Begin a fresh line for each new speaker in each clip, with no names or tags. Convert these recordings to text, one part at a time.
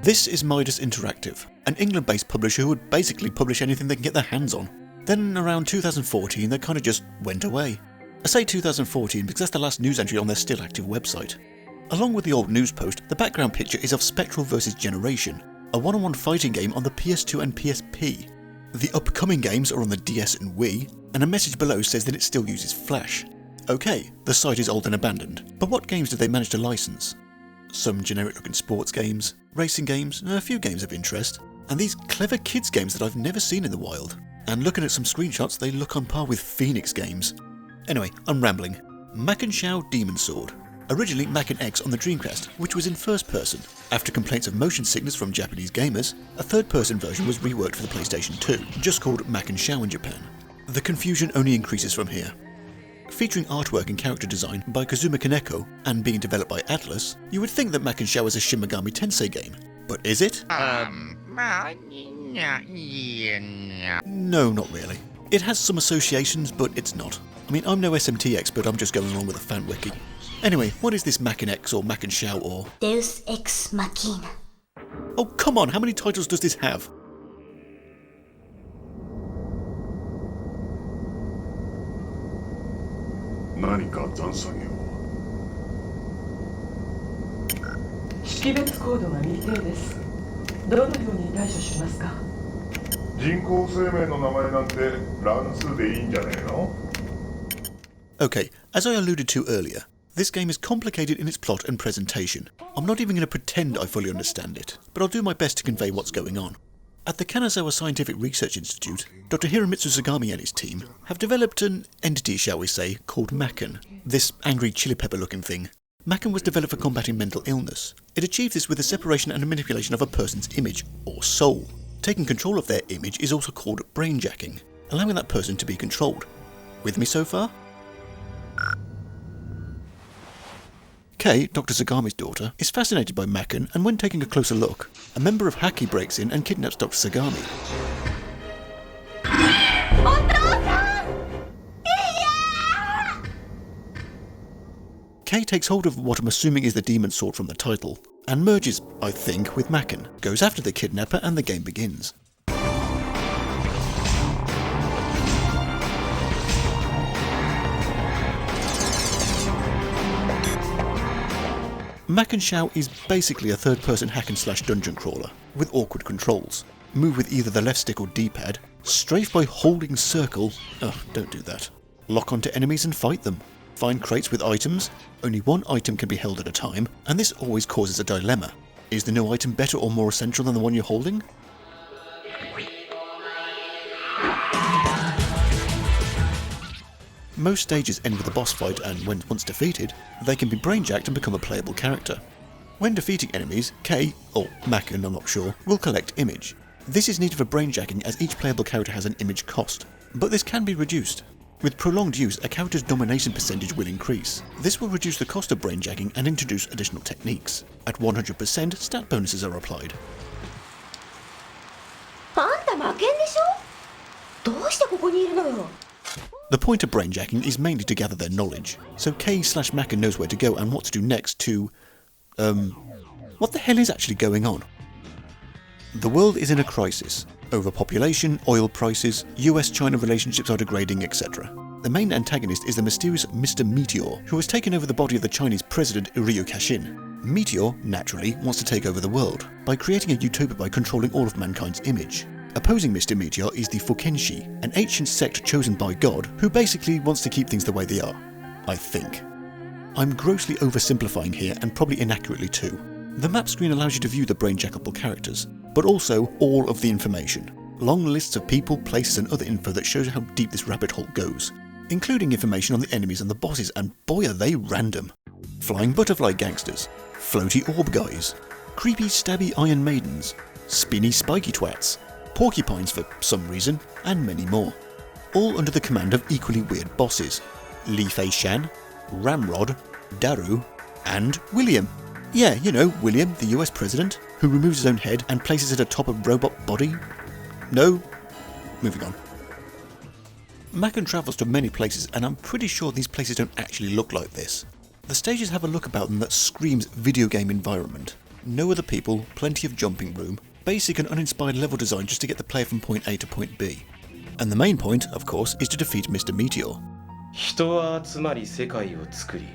This is Midas Interactive, an England-based publisher who would basically publish anything they can get their hands on. Then around 2014 they kind of just went away. I say 2014 because that's the last news entry on their still active website. Along with the old news post, the background picture is of Spectral vs Generation, a one-on-one fighting game on the PS2 and PSP. The upcoming games are on the DS and Wii, and a message below says that it still uses Flash. Okay, the site is old and abandoned, but what games did they manage to license? Some generic looking sports games, racing games, and a few games of interest, and these clever kids games that I've never seen in the wild. And looking at some screenshots, they look on par with Phoenix games. Anyway, I'm rambling. Maken Shao Demon Sword. Originally Maken X on the Dreamcast, which was in first person. After complaints of motion sickness from Japanese gamers, a third person version was reworked for the PlayStation 2, just called Maken Shao in Japan. The confusion only increases from here. Featuring artwork and character design by Kazuma Kaneko and being developed by Atlus, you would think that Maken Shao is a Shin Megami Tensei game. But is it? No, not really. It has some associations, but it's not. I mean, I'm no SMT expert, I'm just going along with a fan wiki. Anyway, what is this Maken X or Maken Shao or...
Deus Ex Machina.
Oh, come on, how many titles does this have? Okay, as I alluded to earlier, this game is complicated in its plot and presentation. I'm not even going to pretend I fully understand it, but I'll do my best to convey what's going on. At the Kanazawa Scientific Research Institute, Dr. Hiromitsu Sagami and his team have developed an entity, shall we say, called Maken, this angry chili pepper looking thing. Maken was developed for combating mental illness. It achieves this with the separation and manipulation of a person's image, or soul. Taking control of their image is also called brainjacking, allowing that person to be controlled. With me so far? Kei, Dr. Sagami's daughter, is fascinated by Maken, and when taking a closer look, a member of Haki breaks in and kidnaps Dr. Sagami. Kei takes hold of what I'm assuming is the demon sword from the title, and merges, I think, with Maken, goes after the kidnapper, and the game begins. Maken Shao is basically a third-person hack-and-slash dungeon crawler, with awkward controls. Move with either the left stick or D-pad, strafe by holding circle, don't do that. Lock onto enemies and fight them. Find crates with items, only one item can be held at a time, and this always causes a dilemma. Is the new item better or more essential than the one you're holding? Most stages end with a boss fight, and when once defeated, they can be brainjacked and become a playable character. When defeating enemies, Kei, or Maken, I'm not sure, will collect image. This is needed for brainjacking as each playable character has an image cost, but this can be reduced. With prolonged use, a character's domination percentage will increase. This will reduce the cost of brainjacking and introduce additional techniques. At 100%, stat bonuses are applied. The point of brainjacking is mainly to gather their knowledge, so Kei/Maken knows where to go and what to do next to... what the hell is actually going on? The world is in a crisis. Overpopulation, oil prices, US-China relationships are degrading, etc. The main antagonist is the mysterious Mr. Meteor, who has taken over the body of the Chinese president Ryu Kashin. Meteor, naturally, wants to take over the world, by creating a utopia by controlling all of mankind's image. Opposing Mr. Meteor is the Fukenshi, an ancient sect chosen by God, who basically wants to keep things the way they are. I think. I'm grossly oversimplifying here, and probably inaccurately too. The map screen allows you to view the brainjackable characters, but also all of the information. Long lists of people, places and other info that shows how deep this rabbit hole goes, including information on the enemies and the bosses, and boy are they random. Flying butterfly gangsters, floaty orb guys, creepy stabby iron maidens, spinny spiky twats, porcupines for some reason, and many more. All under the command of equally weird bosses. Li Fei Shan, Ramrod, Daru, and William. Yeah, you know, William, the US president, who removes his own head and places it atop a robot body. No? Moving on. Maken travels to many places, and I'm pretty sure these places don't actually look like this. The stages have a look about them that screams video game environment. no other people, plenty of jumping room, basic and uninspired level design just to get the player from point A to point B. And the main point, of course, is to defeat Mr. Meteor.
人は集まり世界を作り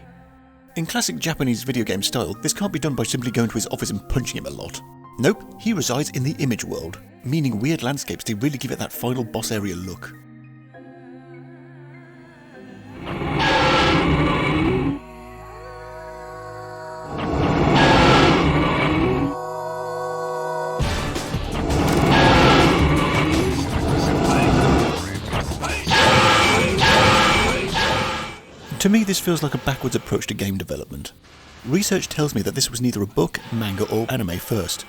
In classic Japanese video game style, this can't be done by simply going to his office and punching him a lot. Nope, he resides in the image world, meaning weird landscapes to really give it that final boss area look. To me, this feels like a backwards approach to game development. Research tells me that this was neither a book, manga or anime first.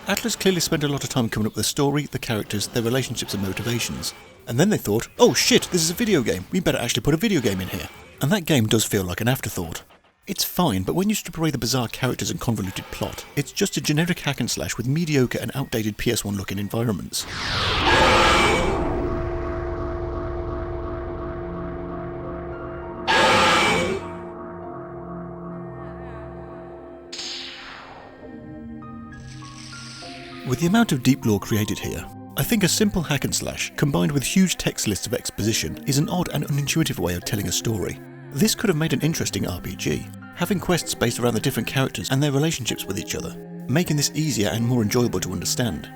Atlus clearly spent a lot of time coming up with the story, the characters, their relationships and motivations. And then they thought, oh shit, this is a video game, we better actually put a video game in here. And that game does feel like an afterthought. It's fine, but when you strip away the bizarre characters and convoluted plot, it's just a generic hack and slash with mediocre and outdated PS1 looking environments. With the amount of deep lore created here, I think a simple hack and slash, combined with huge text lists of exposition, is an odd and unintuitive way of telling a story. This could have made an interesting RPG, having quests based around the different characters and their relationships with each other, making this easier and more enjoyable to understand.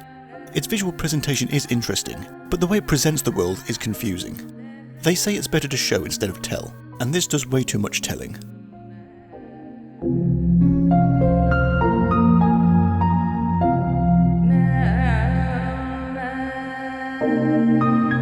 Its visual presentation is interesting, but the way it presents the world is confusing. They say it's better to show instead of tell, and this does way too much telling.
Thank you.